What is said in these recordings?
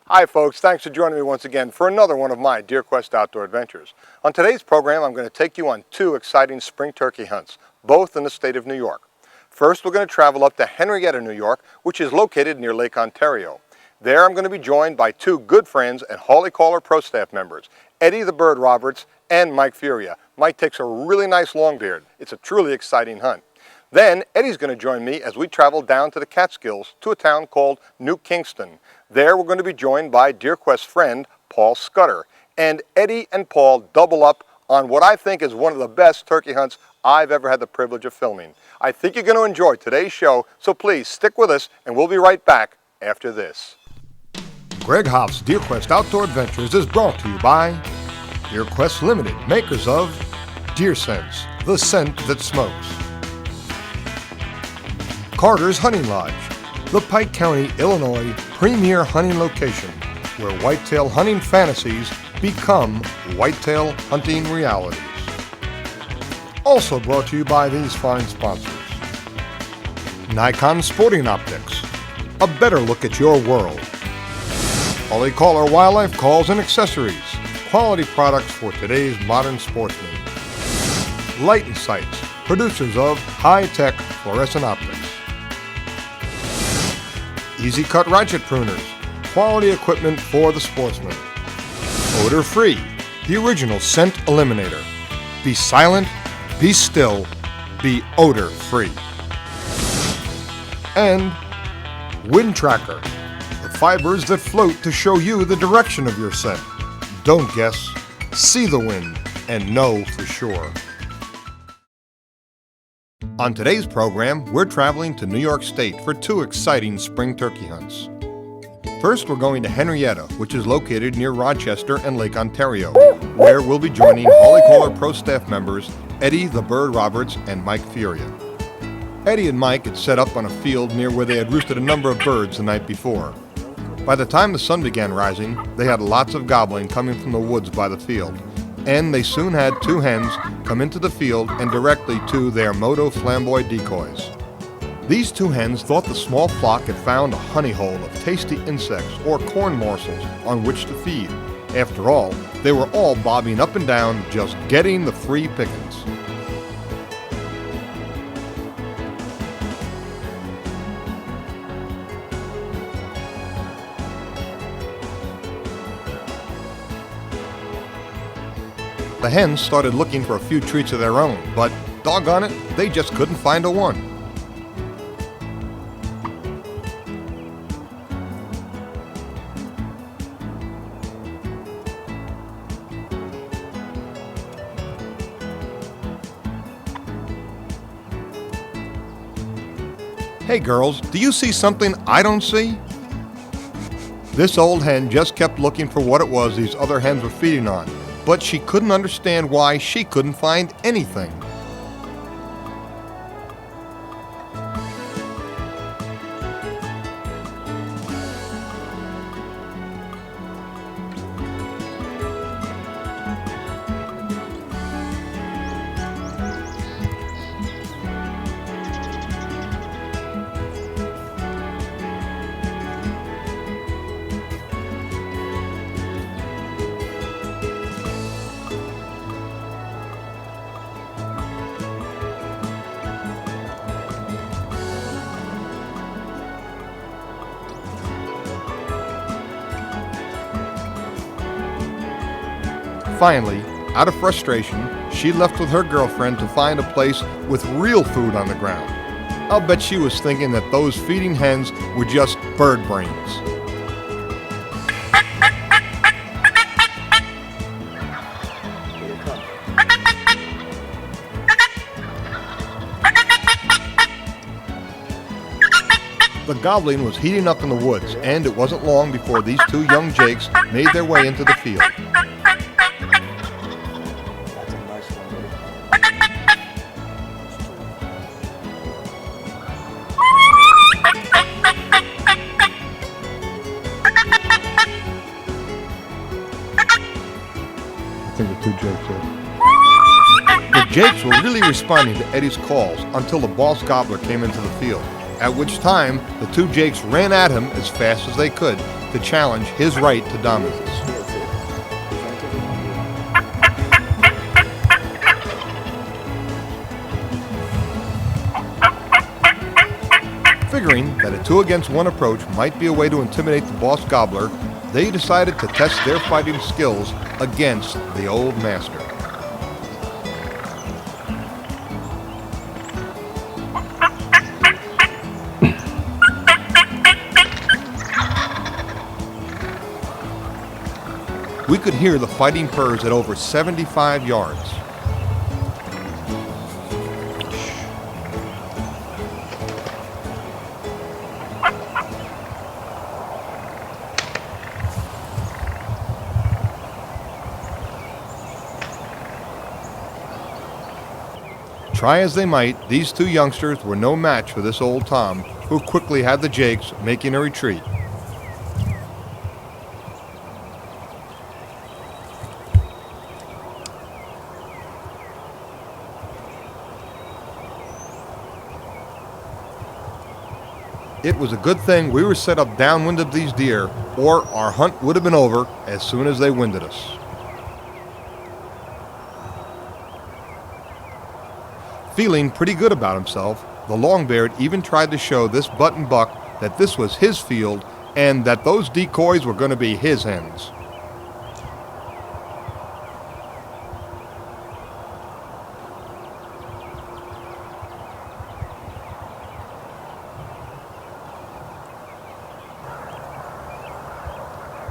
Hi folks, thanks for joining me once again for another one of my Deer Quest outdoor adventures. On today's program, I'm going to take you on two exciting spring turkey hunts, both in the state of New York. First, we're going to travel up to Henrietta, New York, which is located near Lake Ontario. There, I'm going to be joined by two good friends and Hawley Caller Pro staff members, Eddie the Bird Roberts and Mike Furia. Mike takes a really nice longbeard. It's a truly exciting hunt. Then, Eddie's going to join me as we travel down to the Catskills to a town called New Kingston. There, we're going to be joined by Deer Quest friend Paul Scudder. And Eddie and Paul double up on what I think is one of the best turkey hunts I've ever had the privilege of filming. I think you're going to enjoy today's show, so please stick with us and we'll be right back after this. Greg Hopfs' Deer Quest Outdoor Adventures is brought to you by Deer Quest Limited, makers of Deer Sense, the scent that smokes. Carter's Hunting Lodge, the Pike County, Illinois premier hunting location where whitetail hunting fantasies become whitetail hunting realities. Also brought to you by these fine sponsors. Nikon Sporting Optics, a better look at your world. Hawley Caller Wildlife Calls and Accessories, quality products for today's modern sportsman. Light and Sights, producers of high-tech fluorescent optics. Easy Cut Ratchet Pruners, quality equipment for the sportsman. Odor Free, the original scent eliminator. Be silent, be still, be odor free. And Wind Tracker, the fibers that float to show you the direction of your scent. Don't guess, see the wind, and know for sure. On today's program, we're traveling to New York State for two exciting spring turkey hunts. First, we're going to Henrietta, which is located near Rochester and Lake Ontario, where we'll be joining Hawley Caller Pro staff members Eddie the Bird Roberts and Mike Furia. Eddie and Mike had set up on a field near where they had roosted a number of birds the night before. By the time the sun began rising, they had lots of gobbling coming from the woods by the field, and they soon had two hens come into the field and directly to their Moto Flamboy decoys. These two hens thought the small flock had found a honey hole of tasty insects or corn morsels on which to feed. After all, they were all bobbing up and down just getting the free pickings. The hens started looking for a few treats of their own, but doggone it, they just couldn't find a one. Hey girls, do you see something I don't see? This old hen just kept looking for what it was these other hens were feeding on, but she couldn't understand why she couldn't find anything. Finally, out of frustration, she left with her girlfriend to find a place with real food on the ground. I'll bet she was thinking that those feeding hens were just bird brains. The gobbling was heating up in the woods, and it wasn't long before these two young jakes made their way into the field. I think the two jakes are. The jakes were really responding to Eddie's calls until the boss gobbler came into the field. at which time the two jakes ran at him as fast as they could to challenge his right to dominance. Figuring that a 2-against-1 approach might be a way to intimidate the boss gobbler, they decided to test their fighting skills against the old master. We could hear the fighting purrs at over 75 yards. Try as they might, these two youngsters were no match for this old Tom, who quickly had the jakes making a retreat. It was a good thing we were set up downwind of these deer, or our hunt would have been over as soon as they winded us. Feeling pretty good about himself, the longbeard even tried to show this button buck that this was his field and that those decoys were going to be his hens.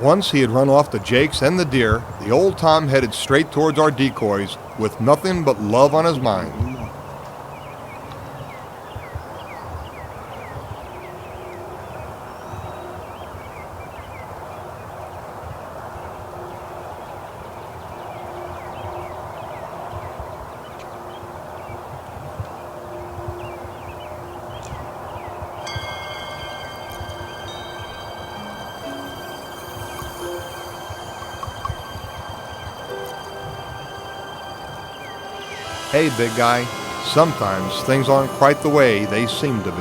Once he had run off the jakes and the deer, the old Tom headed straight towards our decoys with nothing but love on his mind. Hey, big guy, sometimes things aren't quite the way they seem to be.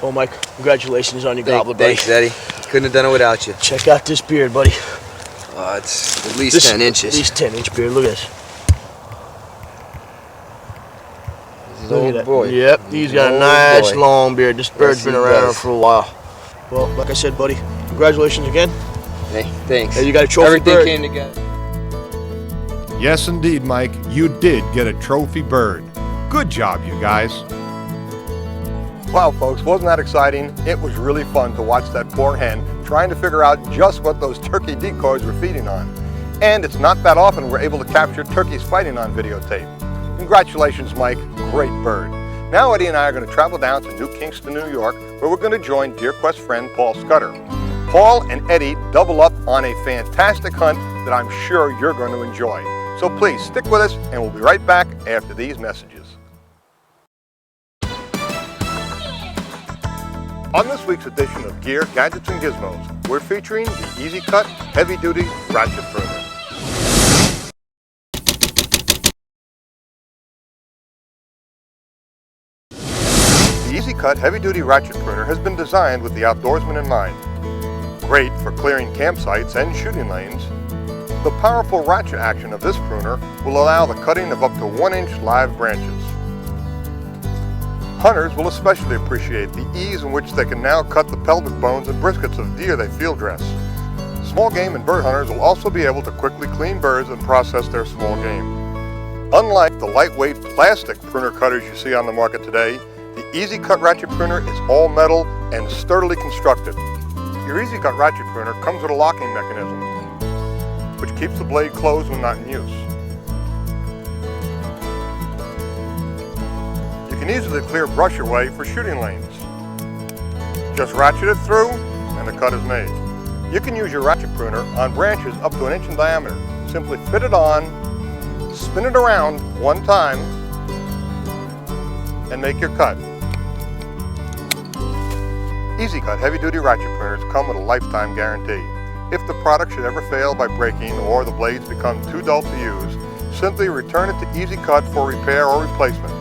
Well, Mike, congratulations on your gobbler, buddy. Thanks, Eddie. Couldn't have done it without you. Check out this beard, buddy. It's at least 10 inches. At least 10-inch beard. Look at this. He's an old boy. Yep, he's got a nice long beard. This bird's been around for a while. Well, like I said, buddy, congratulations again. Hey, thanks. Hey, you got a trophy Everything bird. came together. Yes, indeed, Mike, you did get a trophy bird. Good job, you guys. Wow, folks, wasn't that exciting? It was really fun to watch that poor hen trying to figure out just what those turkey decoys were feeding on. And it's not that often we're able to capture turkeys fighting on videotape. Congratulations, Mike. Great bird. Now Eddie and I are going to travel down to New Kingston, New York, where we're going to join Deer Quest friend Paul Scudder. Paul and Eddie double up on a fantastic hunt that I'm sure you're going to enjoy. So please stick with us, and we'll be right back after these messages. On this week's edition of Gear, Gadgets, and Gizmos, we're featuring the Easy Cut Heavy Duty Ratchet Pruner. The Easy Cut Heavy Duty Ratchet Pruner has been designed with the outdoorsman in mind. Great for clearing campsites and shooting lanes, the powerful ratchet action of this pruner will allow the cutting of up to 1-inch live branches. Hunters will especially appreciate the ease in which they can now cut the pelvic bones and briskets of deer they field dress. Small game and bird hunters will also be able to quickly clean birds and process their small game. Unlike the lightweight plastic pruner cutters you see on the market today, the Easy Cut Ratchet Pruner is all metal and sturdily constructed. Your Easy Cut Ratchet Pruner comes with a locking mechanism, which keeps the blade closed when not in use. You can easily clear brush away for shooting lanes. Just ratchet it through and the cut is made. You can use your ratchet pruner on branches up to 1 inch in diameter. Simply fit it on, spin it around one time, and make your cut. Easy Cut heavy-duty ratchet pruners come with a lifetime guarantee. If the product should ever fail by breaking or the blades become too dull to use, simply return it to Easy Cut for repair or replacement.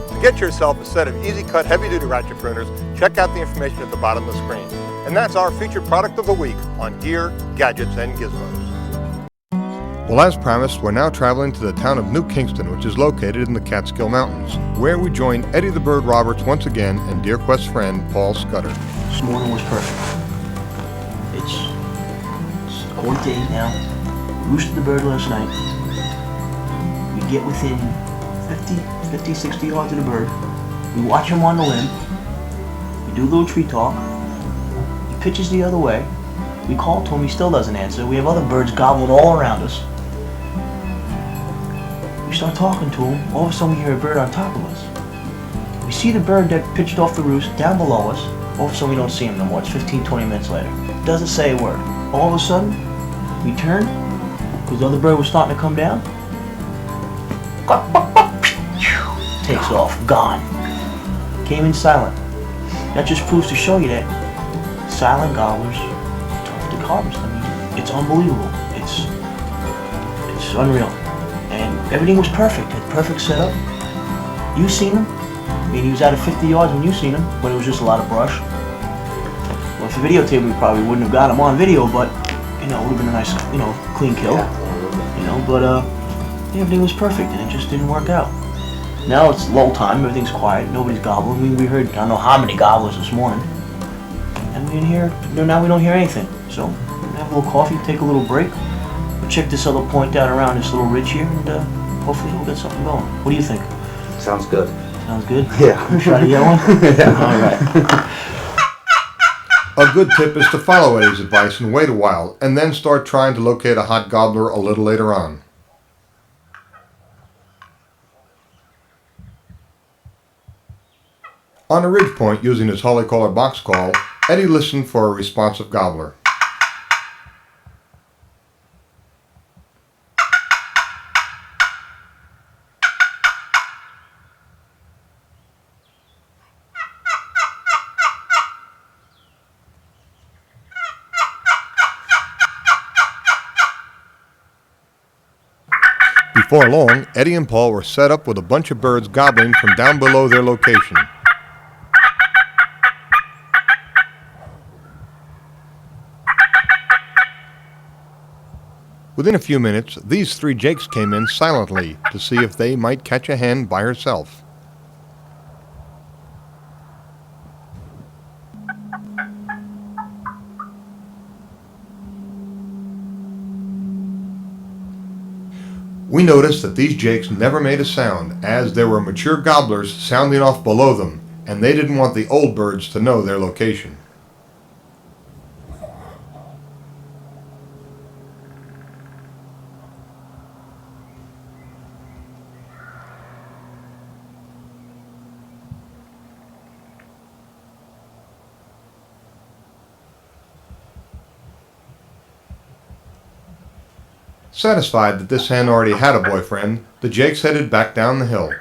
To get yourself a set of Easy Cut heavy-duty ratchet pruners, check out the information at the bottom of the screen. And that's our featured product of the week on gear, gadgets, and gizmos. Well, as promised, we're now traveling to the town of New Kingston, which is located in the Catskill Mountains, where we join Eddie the Bird Roberts once again and Deer Quest friend Paul Scudder. This morning was perfect. It's going to 8 now. We roosted the bird last night. We get within 50, 60 yards of the bird. We watch him on the limb. We do a little tree talk. He pitches the other way. We call to him, he still doesn't answer. We have other birds gobbling all around us. We start talking to him. All of a sudden we hear a bird on top of us. We see the bird that pitched off the roost down below us. All of a sudden we don't see him no more. It's 15, 20 minutes later. Doesn't say a word. All of a sudden, we turn, because the other bird was starting to come down. Takes off, gone. Came in silent. That just proves to show you that silent gobblers are tough to harvest. I mean, it's unbelievable. It's unreal. And everything was perfect. Had perfect setup. You seen him. I mean, he was out of 50 yards when you seen him, when it was just a lot of brush. Well, if the videotape, we probably wouldn't have got him on video, but, you know, it would have been a nice, you know, clean kill. You know, but, yeah, everything was perfect, and it just didn't work out. Now it's lull time, everything's quiet, nobody's gobbling. I mean, we heard, I don't know how many gobblers this morning. And we didn't hear, now we don't hear anything. So, we'll have a little coffee, take a little break. We'll check this other point out around this little ridge here, and hopefully we'll get something going. What do you think? Sounds good. Sounds good? Yeah. Try to get one? Yeah. Alright. A good tip is to follow Eddie's advice and wait a while, and then start trying to locate a hot gobbler a little later on. On a ridge point using his holly caller box call, Eddie listened for a responsive gobbler. Before long, Eddie and Paul were set up with a bunch of birds gobbling from down below their location. Within a few minutes, these 3 jakes came in silently to see if they might catch a hen by herself. We noticed that these jakes never made a sound, as there were mature gobblers sounding off below them, and they didn't want the old birds to know their location. Satisfied that this hen already had a boyfriend, the jakes headed back down the hill.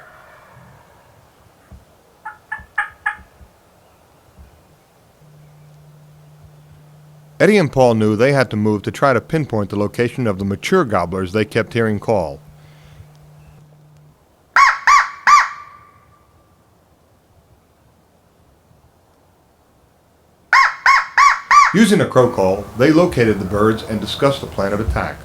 Eddie and Paul knew they had to move to try to pinpoint the location of the mature gobblers they kept hearing call. Using a crow call, they located the birds and discussed the plan of attack.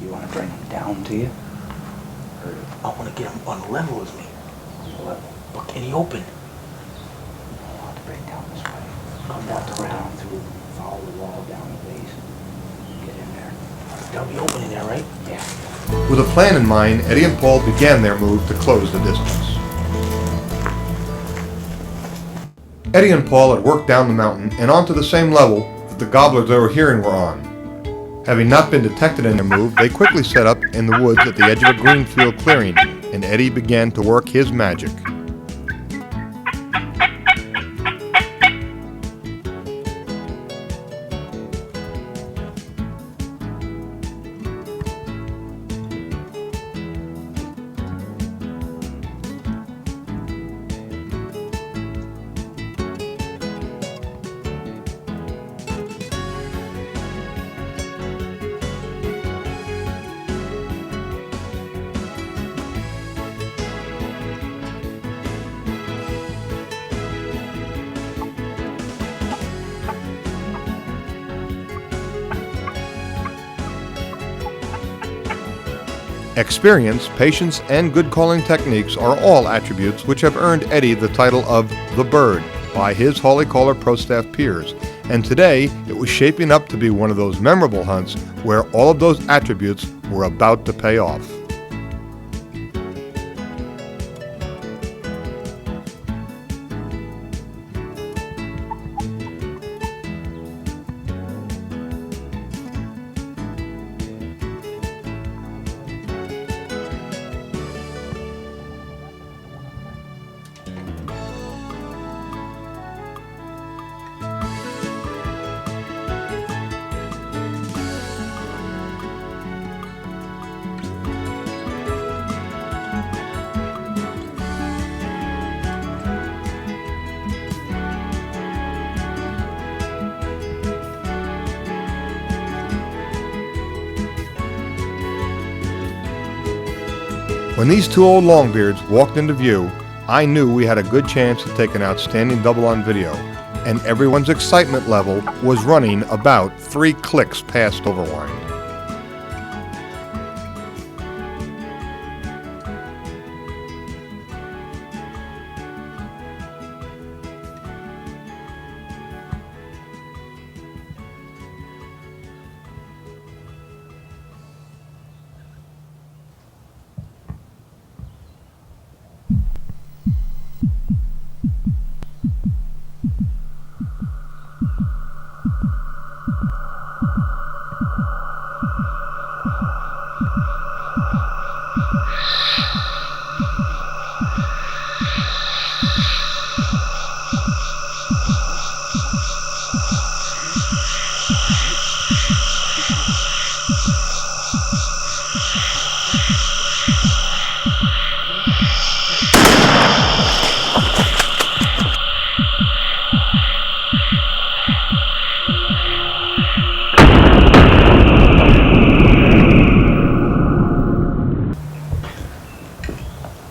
You want to bring him down to you? Or I want to get him on the level as me. level? But can he open? I'll have to break down this way. Come down the Down round. through, follow the wall down the base. Get in there. There'll be opening there, right? Yeah. With a plan in mind, Eddie and Paul began their move to close the distance. Eddie and Paul had worked down the mountain and onto the same level that the gobblers they were hearing were on. Having not been detected in their move, they quickly set up in the woods at the edge of a green field clearing and Eddie began to work his magic. Experience, patience, and good calling techniques are all attributes which have earned Eddie the title of the Bird by his Holy Caller Pro Staff peers, and today it was shaping up to be one of those memorable hunts where all of those attributes were about to pay off. When these two old longbeards walked into view, I knew we had a good chance to take an outstanding double on video, and everyone's excitement level was running about 3 clicks past overwind.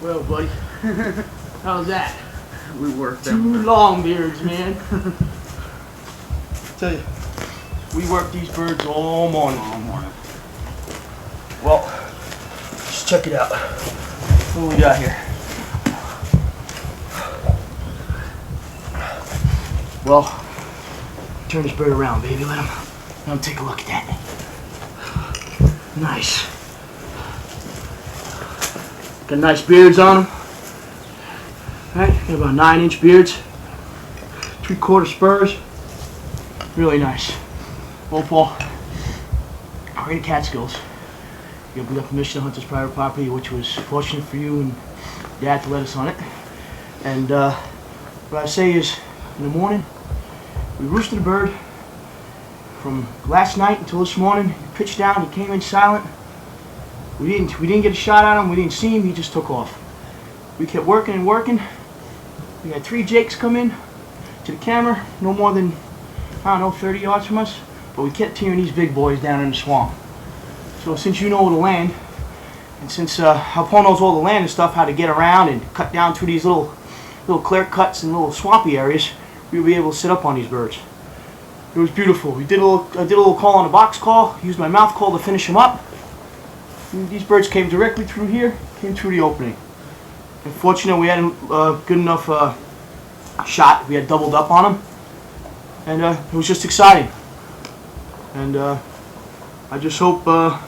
Well, buddy, how's that? We worked 2 them. longbeards, man. Tell you, we worked these birds all morning. Well, just check it out. What do we got here? Well, turn this bird around, baby. Let him take a look at that. Nice. Got nice beards on them. Right, got about 9-inch beards. 3/4 spurs. Really nice. Well, Paul, we're in the Catskills. We got permission to hunt this private property, which was fortunate for you and Dad to let us on it. And what I say is, in the morning, we roosted a bird from last night until this morning. He pitched down. He came in silent. We didn't get a shot at him. We didn't see him. He just took off. We kept working and working. We had 3 jakes come in to the camera, no more than, I don't know, 30 yards from us. But we kept hearing these big boys down in the swamp. So since you know the land, and since Paul knows all the land and stuff, how to get around and cut down through these little clear cuts and little swampy areas, we'll be able to sit up on these birds. It was beautiful. I did a little call on a box call, used my mouth call to finish them up. And these birds came directly through here, came through the opening. Unfortunately, we hadn't good enough shot. We had doubled up on them, and it was just exciting. And I just hope the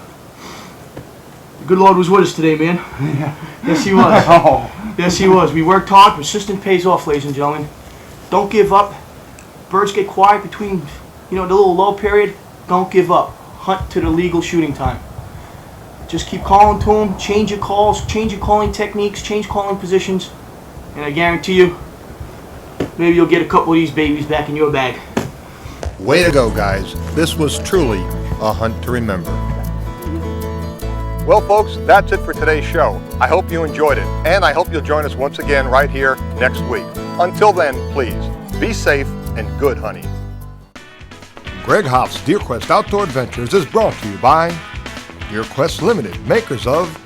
good Lord was with us today, man. Yes, He was. Yes, He was. We worked hard. Persistence pays off, ladies and gentlemen. Don't give up. Birds get quiet between, the little lull period. Don't give up. Hunt to the legal shooting time. Just keep calling to them, change your calls, change your calling techniques, change calling positions, and I guarantee you, maybe you'll get a couple of these babies back in your bag. Way to go, guys. This was truly a hunt to remember. Well, folks, that's it for today's show. I hope you enjoyed it, and I hope you'll join us once again right here next week. Until then, please, be safe and good hunting. Greg Hopfs' Deer Quest Outdoor Adventures is brought to you by Deer Quest Limited, makers of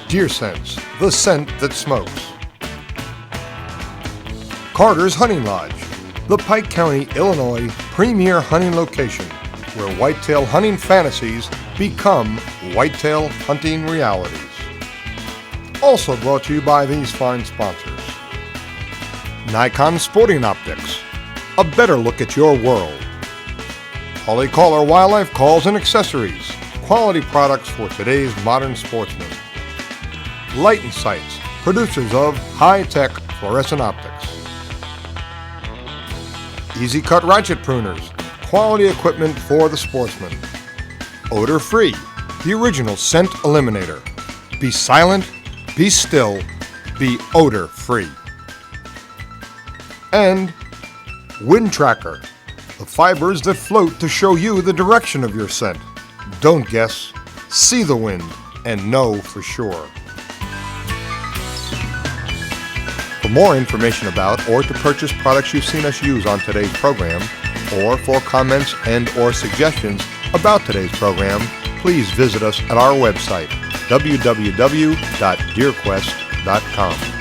Deer Sense, the scent that smokes. Carter's Hunting Lodge, the Pike County, Illinois premier hunting location where whitetail hunting fantasies become whitetail hunting realities. Also brought to you by these fine sponsors. Nikon Sporting Optics, a better look at your world. Polycolor Wildlife Calls and Accessories, quality products for today's modern sportsman. Light and Sights, producers of high-tech fluorescent optics. Easy Cut Ratchet Pruners, quality equipment for the sportsman. Odor Free, the original scent eliminator. Be silent, be still, be odor free. And Wind Tracker, the fibers that float to show you the direction of your scent. Don't guess, see the wind and know for sure. For more information about or to purchase products you've seen us use on today's program, or for comments and or suggestions about today's program, please visit us at our website, www.deerquest.com.